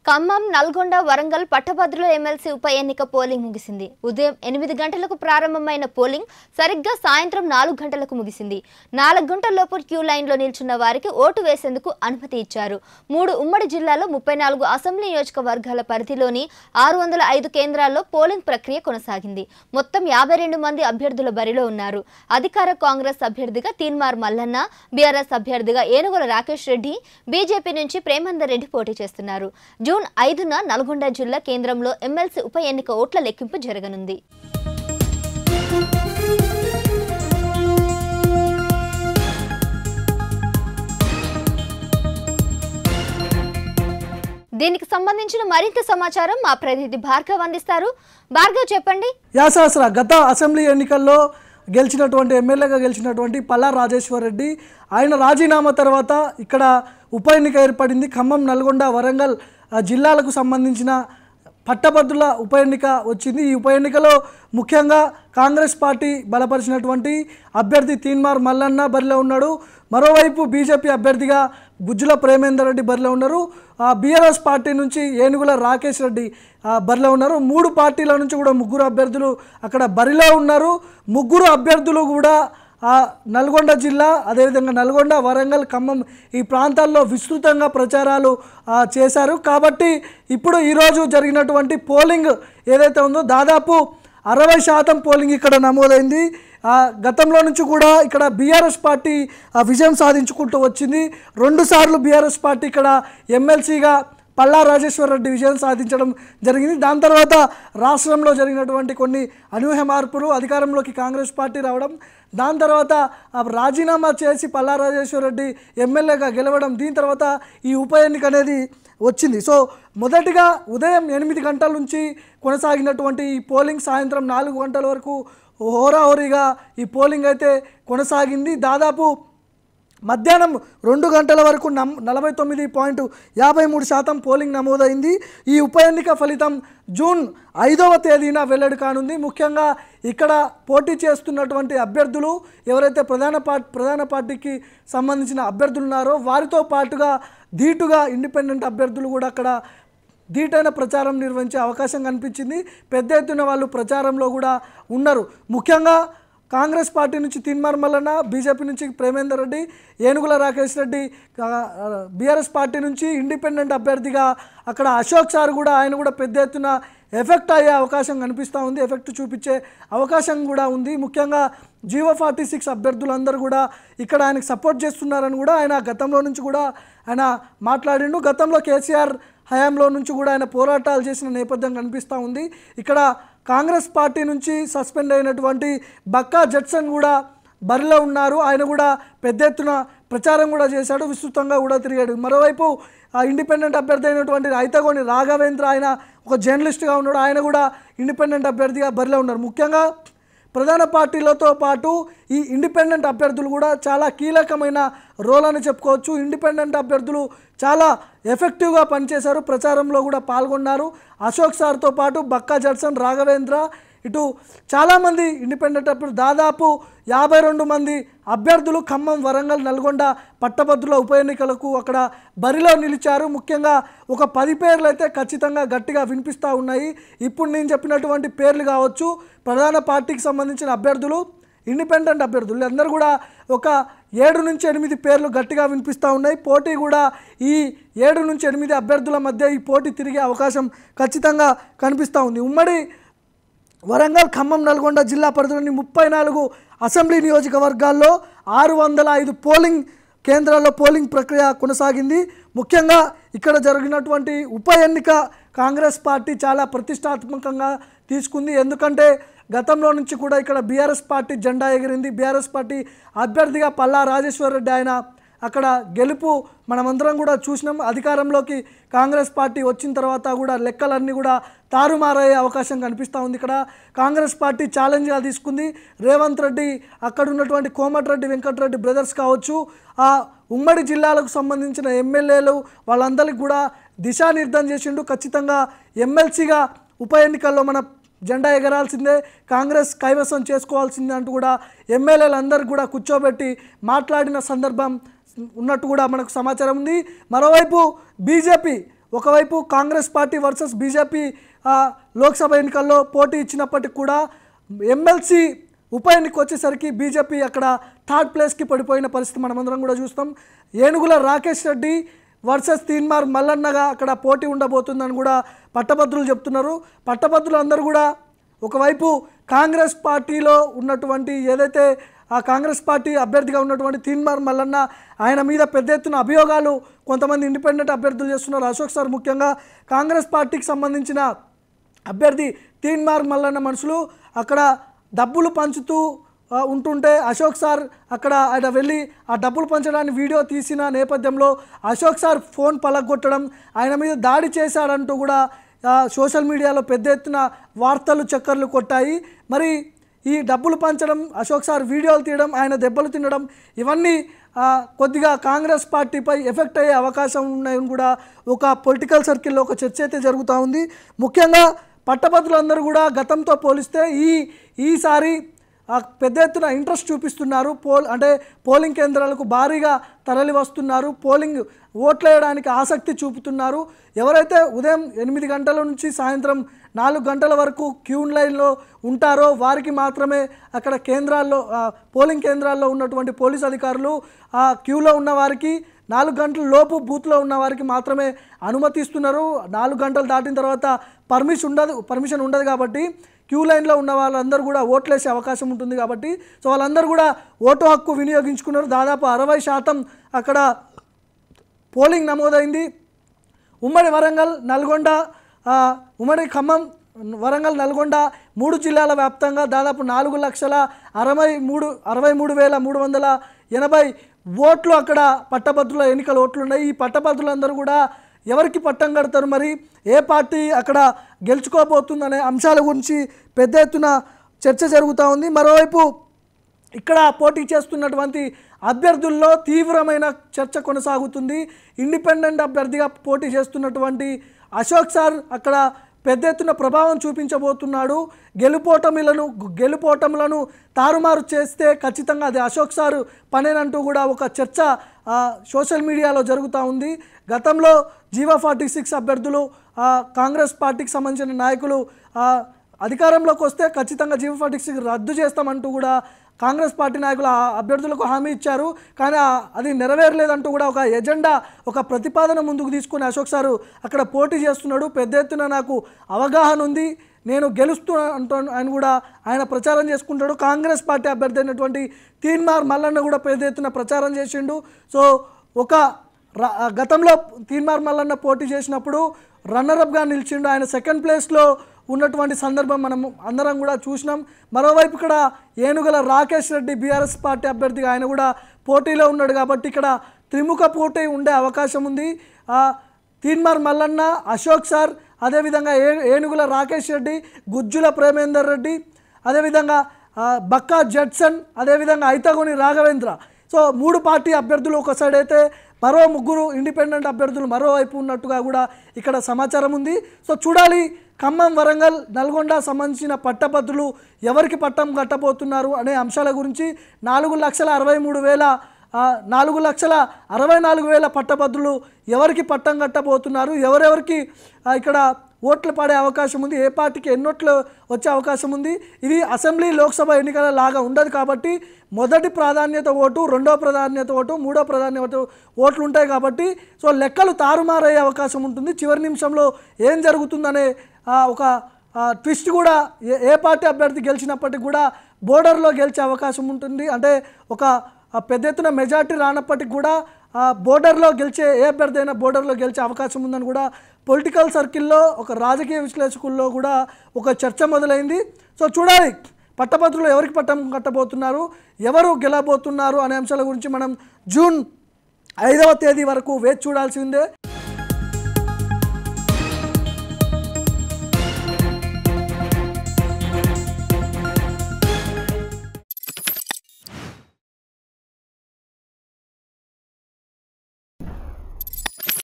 ఖమ్మం, నల్గొండ, వరంగల్ పట్టభద్రుల ఎమ్మెల్సీ ఉప ఎన్నిక పోలింగ్ ముగిసింది. ఉదయం 8 గంటలకు ప్రారంభమైన పోలింగ్ సరిగ్గా సాయంత్రం 4 గంటలకు ముగిసింది. 4 గంటల్లోపు క్యూ లైన్లో నిల్చున్న వారికి ఓటు వేసేందుకు అనుమతి ఇచ్చారు. 3 ఉమ్మడి జిల్లాలో 34 అసెంబ్లీ నియోజకవర్గాల పరిధిలోని 605 కేంద్రాల్లో పోలింగ్ ప్రక్రియ కొనసాగింది. మొత్తం 52 మంది అభ్యర్థుల బరిలో ఉన్నారు. అధికార కాంగ్రెస్ అభ్యర్థిగా తీన్మార్ మల్లన్న, బీఆర్ఎస్ అభ్యర్థిగా ఏనుగుల రాకేష్ రెడ్డి, బీజేపీ నుంచి ప్రేమందర్ రెడ్డి పోటీ చేస్తున్నారు. జూన్ 5న నల్గొండ జిల్లా కేంద్రంలో ఎమ్మెల్సీ ఉప ఎన్నిక ఓట్ల లెక్కింపు జరగనుంది. దీనికి సంబంధించిన మరింత సమాచారం మా ప్రతినిధి భార్గవ్ అందిస్తారు. భార్గవ్, చెప్పండి. గత అసెంబ్లీ ఎన్నికల్లో గెలిచినటువంటి ఎమ్మెల్యేగా గెలిచినటువంటి పల్లా రాజేశ్వర్ రెడ్డి ఆయన రాజీనామా తర్వాత ఇక్కడ ఉప ఎన్నిక ఏర్పడింది. ఖమ్మం, నల్గొండ, వరంగల్ జిల్లాలకు సంబంధించిన పట్టభద్రుల ఉప ఎన్నిక వచ్చింది. ఈ ఉప ఎన్నికలో ముఖ్యంగా కాంగ్రెస్ పార్టీ బలపరిచినటువంటి అభ్యర్థి తీన్మార్ మల్లన్న బరిలో ఉన్నాడు. మరోవైపు బీజేపీ అభ్యర్థిగా గుజ్జుల ప్రేమేందర్ రెడ్డి బరిలో ఉన్నారు. బీఆర్ఎస్ పార్టీ నుంచి ఏనుగుల రాకేష్ రెడ్డి బరిలో ఉన్నారు. 3 పార్టీల నుంచి కూడా 3 అభ్యర్థులు అక్కడ బరిలో ఉన్నారు. 3 అభ్యర్థులు కూడా నల్గొండ జిల్లా, అదేవిధంగా నల్గొండ, వరంగల్, ఖమ్మం ఈ ప్రాంతాల్లో విస్తృతంగా ప్రచారాలు చేశారు. కాబట్టి ఇప్పుడు ఈరోజు జరిగినటువంటి పోలింగ్ ఏదైతే ఉందో దాదాపు 60% పోలింగ్ ఇక్కడ నమోదైంది. గతంలో నుంచి కూడా ఇక్కడ బీఆర్ఎస్ పార్టీ విజయం సాధించుకుంటూ వచ్చింది. 2 సార్లు బీఆర్ఎస్ పార్టీ ఇక్కడ ఎమ్మెల్సీగా పల్లా రాజేశ్వర్ రెడ్డి విజయం సాధించడం జరిగింది. దాని తర్వాత రాష్ట్రంలో జరిగినటువంటి కొన్ని అనూహ్య మార్పులు, అధికారంలోకి కాంగ్రెస్ పార్టీ రావడం, దాని తర్వాత రాజీనామా చేసి పల్లా రాజేశ్వర్ రెడ్డి ఎమ్మెల్యేగా గెలవడం, దీని తర్వాత ఈ ఉప ఎన్నిక అనేది వచ్చింది. సో మొదటిగా ఉదయం 8 గంటల నుంచి కొనసాగినటువంటి ఈ పోలింగ్ సాయంత్రం 4 గంటల వరకు హోరాహోరీగా ఈ పోలింగ్ అయితే కొనసాగింది. దాదాపు మధ్యాహ్నం 2 గంటల వరకు 49.53% పోలింగ్ నమోదైంది. ఈ ఉప ఎన్నిక ఫలితం జూన్ 5వ తేదీన వెల్లడి కానుంది. ముఖ్యంగా ఇక్కడ పోటీ చేస్తున్నటువంటి అభ్యర్థులు ఎవరైతే ప్రధాన పార్టీకి సంబంధించిన అభ్యర్థులు ఉన్నారో వారితో పాటుగా ధీటుగా ఇండిపెండెంట్ అభ్యర్థులు కూడా అక్కడ ధీటైన ప్రచారం నిర్వహించే అవకాశం కనిపించింది. పెద్ద ఎత్తున వాళ్ళు ప్రచారంలో కూడా ఉన్నారు. ముఖ్యంగా కాంగ్రెస్ పార్టీ నుంచి తీన్మార్ మల్లన్న, బీజేపీ నుంచి ప్రేమేందర్ రెడ్డి, ఏనుగుల రాకేష్ రెడ్డి, బీఆర్ఎస్ పార్టీ నుంచి ఇండిపెండెంట్ అభ్యర్థిగా అక్కడ అశోక్ సార్ కూడా ఆయన కూడా పెద్ద ఎత్తున ఎఫెక్ట్ అయ్యే అవకాశం కనిపిస్తూ ఉంది, ఎఫెక్ట్ చూపించే అవకాశం కూడా ఉంది. ముఖ్యంగా G46 అభ్యర్థులందరూ కూడా ఇక్కడ ఆయనకు సపోర్ట్ చేస్తున్నారని కూడా ఆయన గతంలో నుంచి కూడా ఆయన మాట్లాడిండు. గతంలో కేసీఆర్ హయాంలో నుంచి కూడా ఆయన పోరాటాలు చేసిన నేపథ్యం కనిపిస్తూ ఉంది. ఇక్కడ కాంగ్రెస్ పార్టీ నుంచి సస్పెండ్ అయినటువంటి బక్కా జడ్సన్ కూడా బరిలో ఉన్నారు. ఆయన కూడా పెద్ద ఎత్తున ప్రచారం కూడా చేశాడు, విస్తృతంగా కూడా తిరిగాడు. మరోవైపు ఇండిపెండెంట్ అభ్యర్థి అయినటువంటి ఐతగోని రాఘవేంద్ర, ఆయన ఒక జర్నలిస్ట్గా ఉన్నాడు, ఆయన కూడా ఇండిపెండెంట్ అభ్యర్థిగా బరిలో ఉన్నారు. ముఖ్యంగా ప్రధాన పార్టీలతో పాటు ఈ ఇండిపెండెంట్ అభ్యర్థులు కూడా చాలా కీలకమైన రోల్ అని చెప్పుకోవచ్చు. ఇండిపెండెంట్ అభ్యర్థులు చాలా ఎఫెక్టివ్గా పనిచేశారు, ప్రచారంలో కూడా పాల్గొన్నారు. అశోక్ సార్తో పాటు బక్కా జడ్సన్, రాఘవేంద్ర, ఇటు చాలామంది ఇండిపెండెంట్ అభ్యర్థులు దాదాపు 52 మంది అభ్యర్థులు ఖమ్మం, వరంగల్, నల్గొండ పట్టభద్రుల ఉప ఎన్నికలకు అక్కడ బరిలో నిలిచారు. ముఖ్యంగా ఒక 10 పేర్లు అయితే ఖచ్చితంగా గట్టిగా వినిపిస్తూ ఉన్నాయి. ఇప్పుడు నేను చెప్పినటువంటి పేర్లు కావచ్చు, ప్రధాన పార్టీకి సంబంధించిన అభ్యర్థులు, ఇండిపెండెంట్ అభ్యర్థులు అందరూ కూడా ఒక 7 నుంచి 8 పేర్లు గట్టిగా వినిపిస్తూ ఉన్నాయి. పోటీ కూడా ఈ 7 నుంచి 8 అభ్యర్థుల మధ్య ఈ పోటీ తిరిగే అవకాశం ఖచ్చితంగా కనిపిస్తూ ఉంది. ఉమ్మడి వరంగల్, ఖమ్మం, నల్గొండ జిల్లా పరిధిలోని 34 అసెంబ్లీ నియోజకవర్గాల్లో 605 పోలింగ్ కేంద్రాల్లో పోలింగ్ ప్రక్రియ కొనసాగింది. ముఖ్యంగా ఇక్కడ జరిగినటువంటి ఉప ఎన్నిక కాంగ్రెస్ పార్టీ చాలా ప్రతిష్టాత్మకంగా తీసుకుంది. ఎందుకంటే గతంలో నుంచి కూడా ఇక్కడ బీఆర్ఎస్ పార్టీ జెండా ఎగిరింది. బీఆర్ఎస్ పార్టీ అభ్యర్థిగా పల్లా రాజేశ్వర్ రెడ్డి ఆయన అక్కడ గెలుపు మనమందరం కూడా చూసినాం. అధికారంలోకి కాంగ్రెస్ పార్టీ వచ్చిన తర్వాత కూడా లెక్కలన్నీ కూడా తారుమారయ్యే అవకాశం కనిపిస్తూ ఉంది. ఇక్కడ కాంగ్రెస్ పార్టీ ఛాలెంజ్గా తీసుకుంది. రేవంత్ రెడ్డి, అక్కడ ఉన్నటువంటి కోమటిరెడ్డి వెంకటరెడ్డి బ్రదర్స్ కావచ్చు, ఆ ఉమ్మడి జిల్లాలకు సంబంధించిన ఎమ్మెల్యేలు వాళ్ళందరికీ కూడా దిశానిర్దేశం చేసిండు. ఖచ్చితంగా ఎమ్మెల్సీగా ఉప ఎన్నికల్లో మన జెండా ఎగరాల్సిందే, కాంగ్రెస్ కైవసం చేసుకోవాల్సిందే అంటూ కూడా ఎమ్మెల్యేలందరూ కూడా కూర్చోబెట్టి మాట్లాడిన సందర్భం ఉన్నట్టు కూడా మనకు సమాచారం ఉంది. మరోవైపు బీజేపీ ఒకవైపు Congress party versus BJP Lok Sabha ఎన్నికల్లో పోటీ ఇచ్చినప్పటికీ కూడా ఎమ్మెల్సీ ఉప ఎన్నిక వచ్చేసరికి బీజేపీ అక్కడ థర్డ్ ప్లేస్కి పడిపోయిన పరిస్థితి మనమందరం కూడా చూస్తాం. ఏనుగుల రాకేష్ రెడ్డి వర్సెస్ తీన్మార్ మల్లన్నగా అక్కడ పోటీ ఉండబోతుందని కూడా పట్టభద్రులు చెప్తున్నారు. పట్టభద్రులు అందరూ కూడా ఒకవైపు కాంగ్రెస్ పార్టీలో ఉన్నటువంటి ఏదైతే ఆ కాంగ్రెస్ పార్టీ అభ్యర్థిగా ఉన్నటువంటి తీన్మార్ మల్లన్న ఆయన మీద పెద్ద ఎత్తున అభియోగాలు కొంతమంది ఇండిపెండెంట్ అభ్యర్థులు చేస్తున్నారు. అశోక్ సార్ ముఖ్యంగా కాంగ్రెస్ పార్టీకి సంబంధించిన అభ్యర్థి తీన్మార్ మల్లన్న మనుషులు అక్కడ డబ్బులు పంచుతూ ఉంటుంటే అశోక్ సార్ అక్కడ ఆయన వెళ్ళి ఆ డబ్బులు పంచడానికి వీడియో తీసిన నేపథ్యంలో అశోక్ సార్ ఫోన్ పలగొట్టడం, ఆయన మీద దాడి చేశాడంటూ కూడా సోషల్ మీడియాలో పెద్ద ఎత్తున వార్తలు చక్కర్లు కొట్టాయి. మరి ఈ డబ్బులు పంచడం, అశోక్ సార్ వీడియోలు తీయడం, ఆయన దెబ్బలు తినడం ఇవన్నీ కొద్దిగా కాంగ్రెస్ పార్టీపై ఎఫెక్ట్ అయ్యే అవకాశం ఉన్నాయని కూడా ఒక పొలిటికల్ సర్కిల్లో ఒక చర్చ అయితే జరుగుతూ ఉంది. ముఖ్యంగా పట్టభద్రులందరూ కూడా గతంతో పోలిస్తే ఈసారి పెద్ద ఎత్తున ఇంట్రెస్ట్ చూపిస్తున్నారు. పోలింగ్ కేంద్రాలకు భారీగా తరలి వస్తున్నారు. పోలింగ్ ఓట్లు వేయడానికి ఆసక్తి చూపుతున్నారు. ఎవరైతే ఉదయం 8 గంటల నుంచి సాయంత్రం 4 గంటల వరకు క్యూ లైన్లో ఉంటారో వారికి మాత్రమే అక్కడ కేంద్రాల్లో పోలింగ్ కేంద్రాల్లో ఉన్నటువంటి పోలీస్ అధికారులు ఆ క్యూలో ఉన్న వారికి 4 గంటల లోపు బూత్లో ఉన్న వారికి మాత్రమే అనుమతిస్తున్నారు. 4 గంటలు దాటిన తర్వాత పర్మిషన్ ఉండదు కాబట్టి క్యూ లైన్లో ఉన్న వాళ్ళందరూ కూడా ఓట్లేసే అవకాశం ఉంటుంది కాబట్టి సో వాళ్ళందరూ కూడా ఓటు హక్కు వినియోగించుకున్నారు. దాదాపు 60% అక్కడ పోలింగ్ నమోదైంది. ఉమ్మడి వరంగల్, నల్గొండ, ఉమ్మడి ఖమ్మం, వరంగల్, నల్గొండ 3 జిల్లాల వ్యాప్తంగా దాదాపు 4,63,380 ఓట్లు అక్కడ పట్టభద్రుల ఎన్నికల ఓట్లు ఉన్నాయి. ఈ పట్టభద్రులందరూ కూడా ఎవరికి పట్టం కడతారు, మరి ఏ పార్టీ అక్కడ గెలుచుకోబోతుందనే అంశాల గురించి పెద్ద ఎత్తున చర్చ జరుగుతూ ఉంది. మరోవైపు ఇక్కడ పోటీ చేస్తున్నటువంటి అభ్యర్థుల్లో తీవ్రమైన చర్చ కొనసాగుతుంది. ఇండిపెండెంట్ అభ్యర్థిగా పోటీ చేస్తున్నటువంటి అశోక్ సార్ అక్కడ పెద్ద ఎత్తున ప్రభావం చూపించబోతున్నాడు. గెలుపోటములను తారుమారు చేస్తే ఖచ్చితంగా అది అశోక్ సార్ పనేనంటూ కూడా ఒక చర్చ సోషల్ మీడియాలో జరుగుతూ ఉంది. గతంలో G46 అభ్యర్థులు కాంగ్రెస్ పార్టీకి సంబంధించిన నాయకులు అధికారంలోకి వస్తే ఖచ్చితంగా G46 రద్దు చేస్తామంటూ కూడా కాంగ్రెస్ పార్టీ నాయకులు అభ్యర్థులకు హామీ ఇచ్చారు. కానీ అది నెరవేరలేదంటూ కూడా ఒక ఎజెండా, ఒక ప్రతిపాదన ముందుకు తీసుకుని అశోక్ సారు అక్కడ పోటీ చేస్తున్నాడు. పెద్ద ఎత్తున నాకు అవగాహన ఉంది, నేను గెలుస్తూ ఆయన కూడా ఆయన ప్రచారం చేసుకుంటాడు. కాంగ్రెస్ పార్టీ అభ్యర్థి అయినటువంటి తీన్మార్ మల్లన్న కూడా పెద్ద ఎత్తున ప్రచారం చేసిండు. సో గతంలో తీన్మార్ మల్లన్న పోటీ చేసినప్పుడు రన్నరప్గా నిలిచిండు. ఆయన సెకండ్ ప్లేస్లో ఉన్నటువంటి సందర్భం మనం అందరం కూడా చూసినాం. మరోవైపు ఇక్కడ ఏనుగల రాకేష్ రెడ్డి బీఆర్ఎస్ పార్టీ అభ్యర్థిగా ఆయన కూడా పోటీలో ఉన్నాడు కాబట్టి ఇక్కడ త్రిముఖ పోటీ ఉండే అవకాశం ఉంది. తీన్మార్ మల్లన్న, అశోక్ సార్, అదేవిధంగా ఏనుగుల రాకేష్ రెడ్డి, గుజ్జుల ప్రేమేందర్ రెడ్డి, అదేవిధంగా బక్కా జడ్సన్, అదేవిధంగా ఐతగోని రాఘవేంద్ర. సో 3 పార్టీ అభ్యర్థులు ఒక సైడ్ అయితే మరో 3 ఇండిపెండెంట్ అభ్యర్థులు మరోవైపు ఉన్నట్టుగా కూడా ఇక్కడ సమాచారం ఉంది. సో చూడాలి ఖమ్మం, వరంగల్, నల్గొండ సంబంధించిన పట్టభద్రులు ఎవరికి పట్టం కట్టబోతున్నారు అనే అంశాల గురించి 4,64,000 పట్టభద్రులు ఎవరికి పట్టం కట్టబోతున్నారు, ఎవరెవరికి ఇక్కడ ఓట్లు పడే అవకాశం ఉంది, ఏ పార్టీకి ఎన్నోట్లు వచ్చే అవకాశం ఉంది. ఇది అసెంబ్లీ, లోక్సభ ఎన్నికల లాగా ఉండదు కాబట్టి మొదటి ప్రాధాన్యత ఓటు, రెండో ప్రాధాన్యత ఓటు, మూడో ప్రాధాన్యత ఓట్లు ఉంటాయి కాబట్టి సో లెక్కలు తారుమారయ్యే అవకాశం ఉంటుంది. చివరి నిమిషంలో ఏం జరుగుతుందనే ఒక ట్విస్ట్ కూడా ఏ పార్టీ అభ్యర్థి గెలిచినప్పటికీ కూడా బోర్డర్లో గెలిచే అవకాశం ఉంటుంది. అంటే ఒక పెద్ద ఎత్తున మెజార్టీ రానప్పటికీ కూడా బోర్డర్లో గెలిచే ఏ అభ్యర్థి అయినా బోర్డర్లో గెలిచే అవకాశం ఉందని కూడా పొలిటికల్ సర్కిల్లో ఒక రాజకీయ విశ్లేషకుల్లో కూడా ఒక చర్చ మొదలైంది. సో చూడాలి పట్టభద్రులు ఎవరికి పట్టం కట్టబోతున్నారు, ఎవరు గెలబోతున్నారు అనే అంశాల గురించి మనం జూన్ 5వ తేదీ వరకు వేచి చూడాల్సిందే.